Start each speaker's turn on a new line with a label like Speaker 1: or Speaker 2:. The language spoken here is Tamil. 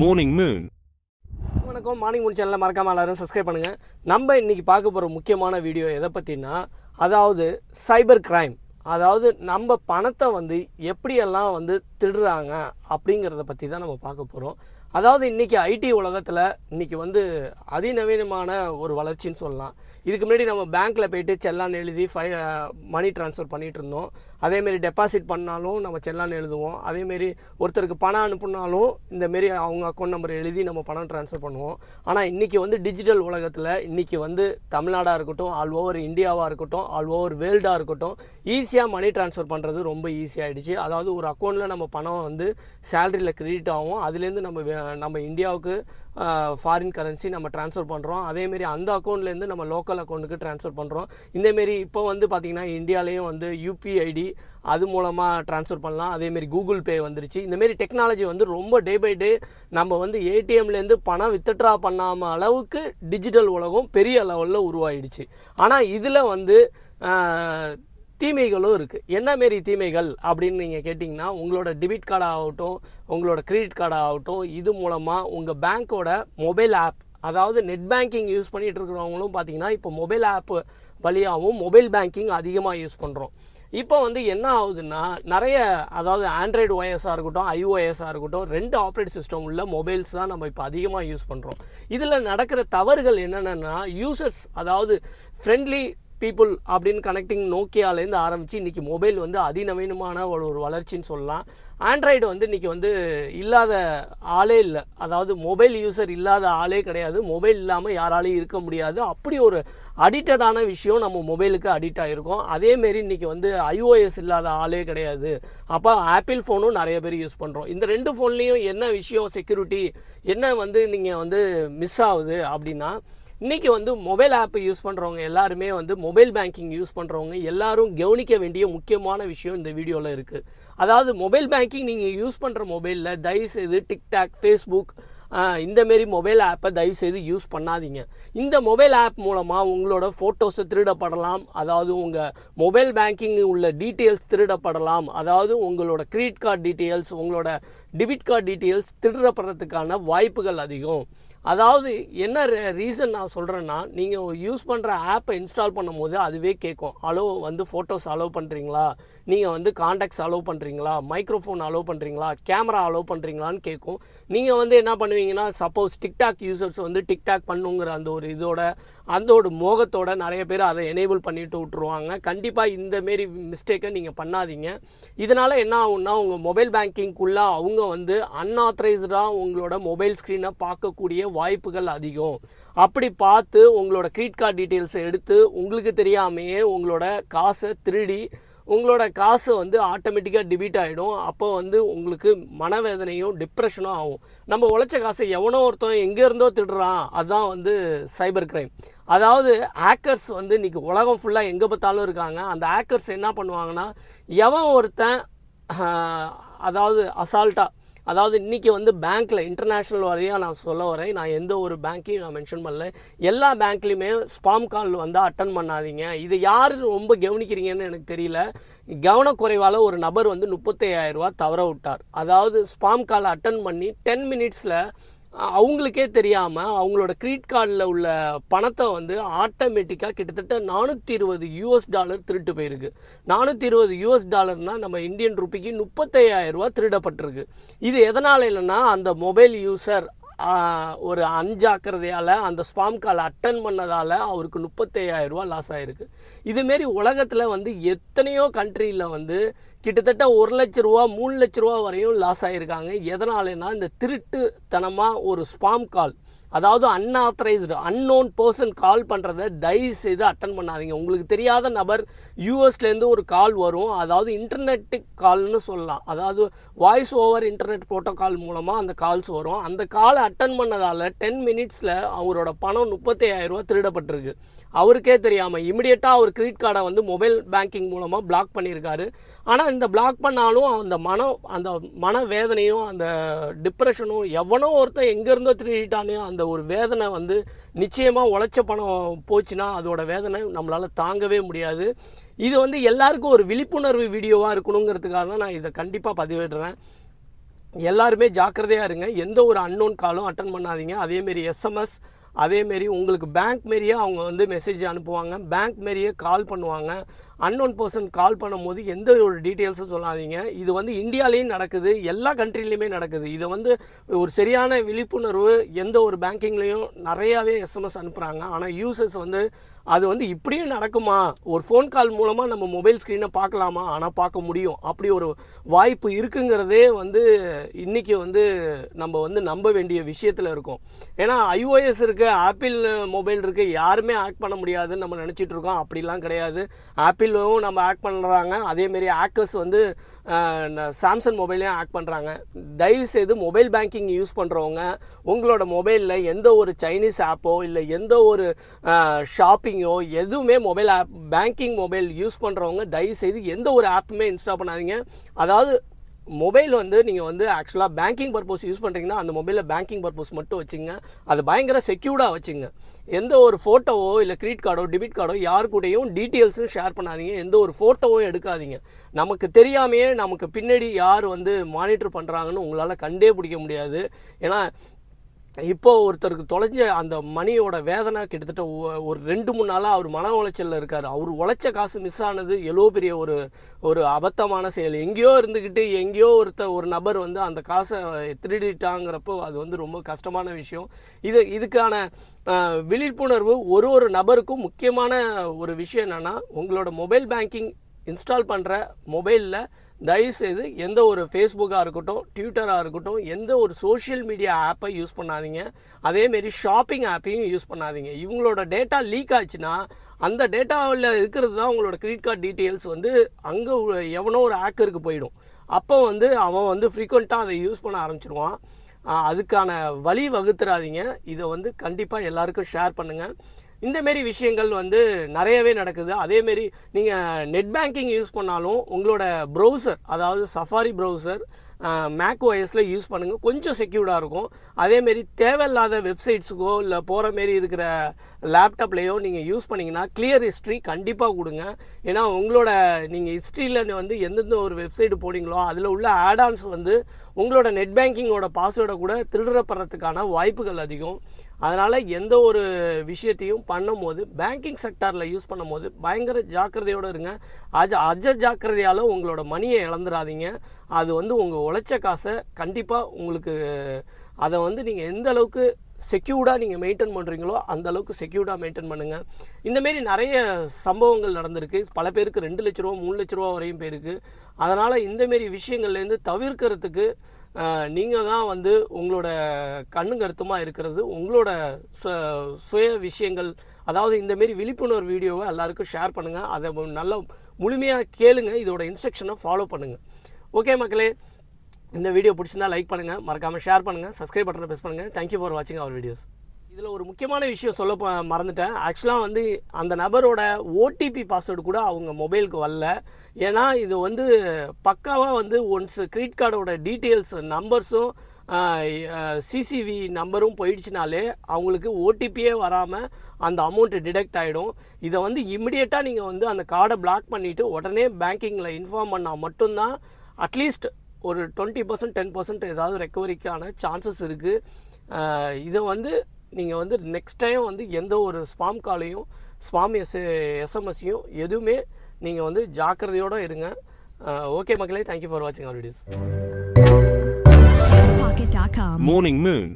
Speaker 1: Morning Moon.
Speaker 2: வணக்கம். மார்னிங் மூன் சேனலை மறக்காமல் எல்லாரும் சப்ஸ்கிரைப் பண்ணுங்கள். நம்ம இன்றைக்கி பார்க்க போகிற முக்கியமான வீடியோ எதை பற்றினா, அதாவது சைபர் கிரைம். அதாவது நம்ம பணத்தை எப்படியெல்லாம் திருடுறாங்க அப்படிங்கிறத பற்றி தான் நம்ம பார்க்க போகிறோம். அதாவது இன்றைக்கி ஐடி உலகத்தில் இன்றைக்கி அதிநவீனமான ஒரு வளர்ச்சின்னு சொல்லலாம். இதுக்கு முன்னாடி நம்ம பேங்க்கில் போய்ட்டு செல்லான் எழுதி மணி ட்ரான்ஸ்ஃபர் பண்ணிகிட்டு இருந்தோம். அதேமாரி டெபாசிட் பண்ணாலும் நம்ம செல்லான் எழுதுவோம். அதேமாரி ஒருத்தருக்கு பணம் அனுப்புனாலும் இந்தமாரி அவங்க அக்கௌண்ட் நம்பர் எழுதி நம்ம பணம் ட்ரான்ஸ்ஃபர் பண்ணுவோம். ஆனால் இன்றைக்கி டிஜிட்டல் உலகத்தில் இன்றைக்கி தமிழ்நாடாக இருக்கட்டும், ஆல் ஓவர் இந்தியாவாக இருக்கட்டும், ஆல் ஓவர் வேர்ல்டாக இருக்கட்டும், ஈஸியாக மணி ட்ரான்ஸ்ஃபர் பண்ணுறது ரொம்ப ஈஸியாகிடுச்சு. அதாவது ஒரு அக்கௌண்ட்டில் நம்ம பணம் சேலரியில் கிரெடிட் ஆகும். அதுலேருந்து நம்ம இந்தியாவுக்கு ஃபாரின் கரன்சி நம்ம ட்ரான்ஸ்ஃபர் பண்ணுறோம். அதேமாரி அந்த அக்கௌண்ட்லேருந்து நம்ம லோக்கல் அக்கௌண்ட்டுக்கு ட்ரான்ஸ்ஃபர் பண்ணுறோம். இந்தமாரி இப்போ பார்த்திங்கன்னா இந்தியாவிலேயும் யூபிஐடி அது மூலமாக ட்ரான்ஸ்ஃபர் பண்ணலாம். அதேமாரி கூகுள் பே வந்துருச்சு. இந்தமாரி டெக்னாலஜி ரொம்ப டே பை டே நம்ம ஏடிஎம்லேருந்து பணம் வித்ட்ரா பண்ணாமல் அளவுக்கு டிஜிட்டல் உலகம் பெரிய லெவலில் உருவாயிடுச்சு. ஆனால் இதில் தீமைகளும் இருக்குது. என்ன மாரி தீமைகள் அப்படின்னு நீங்கள் கேட்டிங்கன்னா, உங்களோட டெபிட் கார்டு ஆகட்டும், உங்களோட கிரெடிட் கார்டு ஆகட்டும், இது மூலமாக உங்கள் பேங்க்கோட மொபைல் ஆப், அதாவது நெட் பேங்கிங் யூஸ் பண்ணிகிட்டு இருக்கிறவங்களும் பார்த்திங்கன்னா இப்போ மொபைல் ஆப் வழியாகவும் மொபைல் பேங்கிங் அதிகமாக யூஸ் பண்ணுறோம். இப்போ என்ன ஆகுதுன்னா, நிறைய அதாவது ஆண்ட்ராய்டு ஓஎஸாக இருக்கட்டும், ஐஓஎஸாக இருக்கட்டும், 2 ஆப்ரேட் சிஸ்டம் உள்ள மொபைல்ஸ் தான் நம்ம இப்போ அதிகமாக யூஸ் பண்ணுறோம். இதில் நடக்கிற தவறுகள் என்னென்னா, யூசர்ஸ் அதாவது ஃப்ரெண்ட்லி பீப்புள் அப்படின்னு கனெக்டிங் நோக்கியாலேருந்து ஆரம்பித்து இன்றைக்கி மொபைல் அதிநவீனமான ஒரு வளர்ச்சின்னு சொல்லலாம். ஆண்ட்ராய்டு இன்றைக்கி இல்லாத ஆளே இல்லை. அதாவது மொபைல் யூசர் இல்லாத ஆளே கிடையாது. மொபைல் இல்லாமல் யாராலையும் இருக்க முடியாது. அப்படி ஒரு அடிக்டடான விஷயம் நம்ம மொபைலுக்கு அடிக்ட் ஆகிருக்கோம். அதேமாரி இன்றைக்கி ஐஓஎஸ் இல்லாத ஆளே கிடையாது. அப்போ ஆப்பிள் ஃபோனும் நிறைய பேர் யூஸ் பண்ணுறோம். இந்த 2 ஃபோன்லேயும் என்ன விஷயம், செக்யூரிட்டி என்ன நீங்கள் மிஸ் ஆகுது அப்படின்னா, இன்றைக்கி மொபைல் ஆப் யூஸ் பண்ணுறவங்க எல்லாருமே மொபைல் பேங்கிங் யூஸ் பண்ணுறவங்க எல்லாரும் கவனிக்க வேண்டிய முக்கியமான விஷயம் இந்த வீடியோவில் இருக்குது. அதாவது மொபைல் பேங்கிங் நீங்கள் யூஸ் பண்ணுற மொபைலில் தயவுசெய்து டிக்டாக், ஃபேஸ்புக் இந்தமாரி மொபைல் ஆப்பை தயவுசெய்து யூஸ் பண்ணாதீங்க. இந்த மொபைல் ஆப் மூலமாக உங்களோட ஃபோட்டோஸை திருடப்படலாம். அதாவது உங்கள் மொபைல் பேங்கிங் உள்ள டீட்டெயில்ஸ் திருடப்படலாம். அதாவது உங்களோட கிரெடிட் கார்டு டீட்டெயில்ஸ், உங்களோட டெபிட் கார்டு டீட்டெயில்ஸ் திருடப்படுறதுக்கான வாய்ப்புகள் அதிகம். அதாவது என்ன ரீசன் நான் சொல்கிறேன்னா, நீங்கள் யூஸ் பண்ணுற ஆப்பை இன்ஸ்டால் பண்ணும்போது அதுவே கேட்கும், ஃபோட்டோஸ் அலோவ் பண்ணுறீங்களா, நீங்கள் காண்டாக்ட்ஸ் அலோவ் பண்ணுறீங்களா, மைக்ரோஃபோன் அலோவ் பண்ணுறீங்களா, கேமரா அலோவ் பண்ணுறீங்களான்னு கேட்கும். நீங்கள் என்ன பண்ணுவீங்கன்னா, சப்போஸ் டிக்டாக் யூசர்ஸ் டிக்டாக் பண்ணுங்கிற அந்த ஒரு மோகத்தோட நிறைய பேர் அதை எனேபிள் பண்ணிட்டு விட்டுருவாங்க. கண்டிப்பாக இந்தமாரி மிஸ்டேக்கை நீங்கள் பண்ணாதீங்க. இதனால் என்ன ஆகும்னா, உங்கள் மொபைல் பேங்கிங்குள்ளே அவங்க அன்ஆத்தரைஸ்டாக உங்களோட மொபைல் ஸ்க்ரீனை பார்க்கக்கூடிய வாய்ப்புகள் அதிகம். அப்படி பார்த்து உங்களோட கிரெடிட் கார்டு டீட்டெயில்ஸை எடுத்து உங்களுக்கு தெரியாமையே உங்களோட காசை திருடி உங்களோட காசு ஆட்டோமேட்டிக்காக டெபிட் ஆகிடும். அப்போ உங்களுக்கு மனவேதனையும் டிப்ரெஷனும் ஆகும். நம்ம உழைச்ச காசை எவனோ ஒருத்தன் எங்கேருந்தோ திருடுறான். அதுதான் சைபர் கிரைம். அதாவது ஹேக்கர்ஸ் இன்றைக்கி உலகம் ஃபுல்லாக எங்கே பார்த்தாலும் இருக்காங்க. அந்த ஹேக்கர்ஸ் என்ன பண்ணுவாங்கன்னா, எவன் ஒருத்தன் அதாவது அசால்ட்டாக, அதாவது இன்றைக்கி பேங்க்கில் இன்டர்நேஷ்னல் வரையாக நான் சொல்ல வரேன். நான் எந்த ஒரு பேங்க்கையும் நான் மென்ஷன் பண்ணல. எல்லா பேங்க்லேயுமே ஸ்பாம் கால் அட்டன் பண்ணாதீங்க. இதை யார் ரொம்ப கவனிக்கிறீங்கன்னு எனக்கு தெரியல. கவனக்குறைவால் ஒரு நபர் 35,000 ரூபா தவற விட்டார். அதாவது ஸ்பாம் கால் அட்டன் பண்ணி 10 மினிட்ஸில் அவங்களுக்கே தெரியாமல் அவங்களோட கிரெடிட் கார்டில் உள்ள பணத்தை ஆட்டோமேட்டிக்காக கிட்டத்தட்ட $420 திருட்டு போயிருக்கு. $420 நம்ம இந்தியன் ரூபிக்கு 35,000 ரூபா திருடப்பட்டிருக்கு. இது எதனால் இல்லைன்னா, அந்த மொபைல் யூசர் ஒரு அஞ்சாக்கிறதையால் அந்த ஸ்பாம் கால் அட்டன் பண்ணதால் அவருக்கு 35,000 ரூபா லாஸ் ஆகிருக்கு. இதுமாரி உலகத்தில் எத்தனையோ கண்ட்ரியில் கிட்டத்தட்ட 1 லட்ச ரூபா 3 லட்ச ரூபா வரையும் லாஸ் ஆகியிருக்காங்க. எதனாலனா, இந்த திருட்டுத்தனமாக ஒரு ஸ்பாம் கால், அதாவது அன்ஆத்தரைஸ்டு அன்னோன் பர்சன் கால் பண்ணுறதை தயவு செய்து அட்டன் பண்ணாதீங்க. உங்களுக்கு தெரியாத நபர் யூஎஸ்லேருந்து ஒரு கால் வரும். அதாவது இன்டர்நெட்டு கால்னு சொல்லலாம். அதாவது வாய்ஸ் ஓவர் இன்டர்நெட் ப்ரோட்டோகால் மூலமாக அந்த கால்ஸ் வரும். அந்த காலை அட்டன் பண்ணதால் 10 மினிட்ஸில் அவரோட பணம் 35,000 ரூபா திருடப்பட்டிருக்கு. அவருக்கே தெரியாமல் இமிடியேட்டாக அவர் கிரெடிட் கார்டை மொபைல் பேங்கிங் மூலமாக பிளாக் பண்ணியிருக்காரு. ஆனால் இந்த பிளாக் பண்ணாலும் அந்த மனவேதனையும் அந்த டிப்ரெஷனும், எவனோ ஒருத்தன் எங்கேருந்தோ திருடிட்டானே அந்த ஒரு வேதனை நிச்சயமாக உழைச்ச பணம் போச்சுன்னா அதோட வேதனை நம்மளால் தாங்கவே முடியாது. இது எல்லாருக்கும் ஒரு விழிப்புணர்வு வீடியோவாக இருக்கணுங்கிறதுக்காக தான் நான் இதை கண்டிப்பாக பதிவிடுறேன். எல்லாருமே ஜாக்கிரதையாக இருங்க. எந்த ஒரு அன்னோன் காலும் அட்டன் பண்ணாதீங்க. அதேமாரி எஸ்எம்எஸ், அதேமாரி உங்களுக்கு பேங்க் மாரியே அவங்க வந்து மெசேஜ் அனுப்புவாங்க, பேங்க் மாரியே கால் பண்ணுவாங்க. அன்னோன் பர்சன் கால் பண்ணும்போது எந்த ஒரு டீட்டெயில்ஸும் சொல்லாதீங்க. இது வந்து இந்தியாலேயும் நடக்குது, எல்லா கண்ட்ரிலையுமே நடக்குது. இதை வந்து ஒரு சரியான விழிப்புணர்வு எந்த ஒரு பேங்கிங்லேயும் நிறையாவே எஸ்எம்எஸ் அனுப்புகிறாங்க. ஆனால் யூசர்ஸ் வந்து அது வந்து இப்படியும் நடக்குமா, ஒரு ஃபோன் கால் மூலமாக நம்ம மொபைல் ஸ்க்ரீனை பார்க்கலாமா, ஆனால் பார்க்க முடியும், அப்படி ஒரு வாய்ப்பு இருக்குங்கிறதே வந்து இன்றைக்கி வந்து நம்ம வந்து நம்ப வேண்டிய விஷயத்தில் இருக்கோம். ஏன்னா ஐஓஎஸ் இருக்குது, ஆப்பிள் மொபைல் இருக்குது, யாருமே ஆக்ட் பண்ண முடியாதுன்னு நம்ம நினச்சிட்டு இருக்கோம். அப்படிலாம் கிடையாது. ஆப்பிளும் நம்ம ஆக்ட் பண்ணுறாங்க, அதேமாரி ஹேக்கர்ஸ் வந்து சாம்சங் மொபைலையும் ஆக்ட் பண்ணுறாங்க. தயவுசெய்து மொபைல் பேங்கிங் யூஸ் பண்ணுறவங்க உங்களோட மொபைலில் எந்த ஒரு சைனீஸ் ஆப்போ இல்லை எந்த ஒரு ஷாப்பிங்கோ எதுவுமே mobile app banking mobile use பண்ணுறவங்க தயவுசெய்து எந்த ஒரு ஆப்புமே இன்ஸ்டால் பண்ணாதீங்க. அதாவது மொபைல் வந்து நீங்கள் வந்து ஆக்சுவலாக பேங்கிங் பர்பஸ் யூஸ் பண்ணுறீங்கன்னா அந்த மொபைலில் பேங்கிங் பர்பஸ் மட்டும் வச்சுங்க. அது பயங்கர செக்யூர்டாக வச்சுங்க. எந்த ஒரு ஃபோட்டோவோ இல்லை கிரெடிட் கார்டோ டெபிட் கார்டோ யார் கூடயும் டீட்டெயில்ஸும் ஷேர் பண்ணாதீங்க. எந்த ஒரு ஃபோட்டோவும் எடுக்காதீங்க. நமக்கு தெரியாமையே நமக்கு பின்னாடி யார் வந்து மானிட்டர் பண்ணுறாங்கன்னு உங்களால் கண்டே பிடிக்க முடியாது. ஏன்னா இப்போது ஒருத்தருக்கு தொலைஞ்ச அந்த மணியோட வேதனை கிட்டத்தட்ட ஒரு 2-3 நாளாக அவர் மன உளைச்சலில் இருக்கார். அவர் உழைச்ச காசு மிஸ் ஆனது எவ்வளோ பெரிய ஒரு அபத்தமான செயல். எங்கேயோ இருந்துக்கிட்டு எங்கேயோ ஒரு நபர் வந்து அந்த காசை திருடிட்டாங்கிறப்போ அது வந்து ரொம்ப கஷ்டமான விஷயம். இதுக்கான விழிப்புணர்வு ஒரு நபருக்கும் முக்கியமான ஒரு விஷயம் என்னென்னா, உங்களோட மொபைல் பேங்கிங் இன்ஸ்டால் பண்ணுற மொபைலில் தயவுசெய்து எந்த ஒரு ஃபேஸ்புக்காக இருக்கட்டும், ட்விட்டராக இருக்கட்டும், எந்த ஒரு சோஷியல் மீடியா ஆப்பை யூஸ் பண்ணாதீங்க. அதேமாரி ஷாப்பிங் ஆப்பையும் யூஸ் பண்ணாதீங்க. இவங்களோட டேட்டா லீக் ஆச்சுன்னா அந்த டேட்டாவில் இருக்கிறது தான் உங்களோட கிரெடிட் கார்டு டீட்டெயில்ஸ் வந்து அங்கே எவனோ ஒரு ஹேக்கருக்கு போயிடும். அப்போ வந்து அவன் வந்து ஃப்ரீக்வெண்ட்டாக அதை யூஸ் பண்ண ஆரம்பிச்சிடுவான். அதுக்கான வழி வகுத்துறாதீங்க. இதை வந்து கண்டிப்பாக எல்லாருக்கும் ஷேர் பண்ணுங்கள். இந்தமாரி விஷயங்கள் வந்து நிறையவே நடக்குது. அதேமாரி நீங்கள் நெட் பேங்கிங் யூஸ் பண்ணாலும் உங்களோட ப்ரௌசர், அதாவது சஃபாரி ப்ரௌசர் மேக் ஓஎஸில் யூஸ் பண்ணுங்கள், கொஞ்சம் செக்யூர்டாக இருக்கும். அதேமாரி தேவையில்லாத வெப்சைட்ஸுக்கோ இல்லை போகிற மாரி இருக்கிற லேப்டாப்லேயோ நீங்கள் யூஸ் பண்ணிங்கன்னா கிளியர் ஹிஸ்ட்ரி கண்டிப்பாக கொடுங்க. ஏன்னா உங்களோட நீங்கள் ஹிஸ்ட்ரியில் வந்து எந்தெந்த ஒரு வெப்சைட்டு போனீங்களோ அதில் உள்ள ஆடான்ஸ் வந்து உங்களோட நெட் பேங்கிங்கோட பாஸ்வேர்டை கூட திருடப்படுறதுக்கான வாய்ப்புகள் அதிகம். அதனால் எந்த ஒரு விஷயத்தையும் பண்ணும்போது பேங்கிங் செக்டாரில் யூஸ் பண்ணும்போது பயங்கர ஜாக்கிரதையோடு இருங்க. ஜாக்கிரதையால் உங்களோட மணியை இழந்துடாதீங்க. அது வந்து உங்கள் உழைச்ச காசை கண்டிப்பாக உங்களுக்கு அதை வந்து நீங்கள் எந்த அளவுக்கு செக்யூர்டாக நீங்கள் மெயின்டைன் பண்ணுறீங்களோ அந்த அளவுக்கு செக்யூர்டாக மெயின்டைன் பண்ணுங்கள். இந்தமாரி நிறைய சம்பவங்கள் நடந்திருக்கு. பல பேருக்கு 2 லட்ச ரூபா 3 லட்ச ரூபா வரையும் போயிருக்கு. அதனால் இந்தமாரி விஷயங்கள்லேருந்து தவிர்க்கிறதுக்கு நீங்கள் தான் வந்து உங்களோட கண்ணும் கருத்துமாக இருக்கிறது. உங்களோட சுய விஷயங்கள், அதாவது இந்தமாரி விழிப்புணர்வு வீடியோவை எல்லாருக்கும் ஷேர் பண்ணுங்கள். அதை நல்லா முழுமையாக கேளுங்க. இதோட இன்ஸ்ட்ரக்ஷனை ஃபாலோ பண்ணுங்கள். ஓகே மக்களே, இந்த வீடியோ பிடிச்சிருந்தா லைக் பண்ணுங்கள், மறக்காமல் ஷேர் பண்ணுங்கள், சப்ஸ்கிரைப் பட்டனை ப்ரெஸ் பண்ணுங்கள். தேங்க்யூ ஃபார் வாட்சிங் அவர் வீடியோஸ். இதில் ஒரு முக்கியமான விஷயம் சொல்ல மறந்துட்டேன். ஆக்சுவலாக வந்து அந்த நபரோட ஓடிபி பாஸ்வேர்டு கூட அவங்க மொபைலுக்கு வரல. ஏன்னா இது வந்து பக்காவாக வந்து ஒன்ஸ் கிரெடிட் கார்டோட டீட்டெயில்ஸ் நம்பர்ஸும் சிசிவி நம்பரும் போயிடுச்சுனாலே அவங்களுக்கு ஓடிபியே வராமல் அந்த அமௌண்ட்டு டிடெக்ட் ஆகிடும். இதை வந்து இமிடியேட்டாக நீங்கள் வந்து அந்த கார்டை பிளாக் பண்ணிவிட்டு உடனே பேங்கிங்கில் இன்ஃபார்ம் பண்ணால் மட்டும்தான் அட்லீஸ்ட் ஒரு 20% 10% ஏதாவது ரெக்கவரிக்கான சான்சஸ் இருக்குது. இதை வந்து நீங்கள் வந்து நெக்ஸ்ட் டைம் வந்து எந்த ஒரு ஸ்பாம் காலையும் ஸ்பாம் எஸ்எம்எஸ்ஸையும் எதுவுமே நீங்கள் வந்து ஜாக்கிரதையோடு இருங்க. ஓகே மக்களே, தேங்க்யூ ஃபார் வாட்சிங் அவர் வீடியோஸ்.
Speaker 1: Morning Moon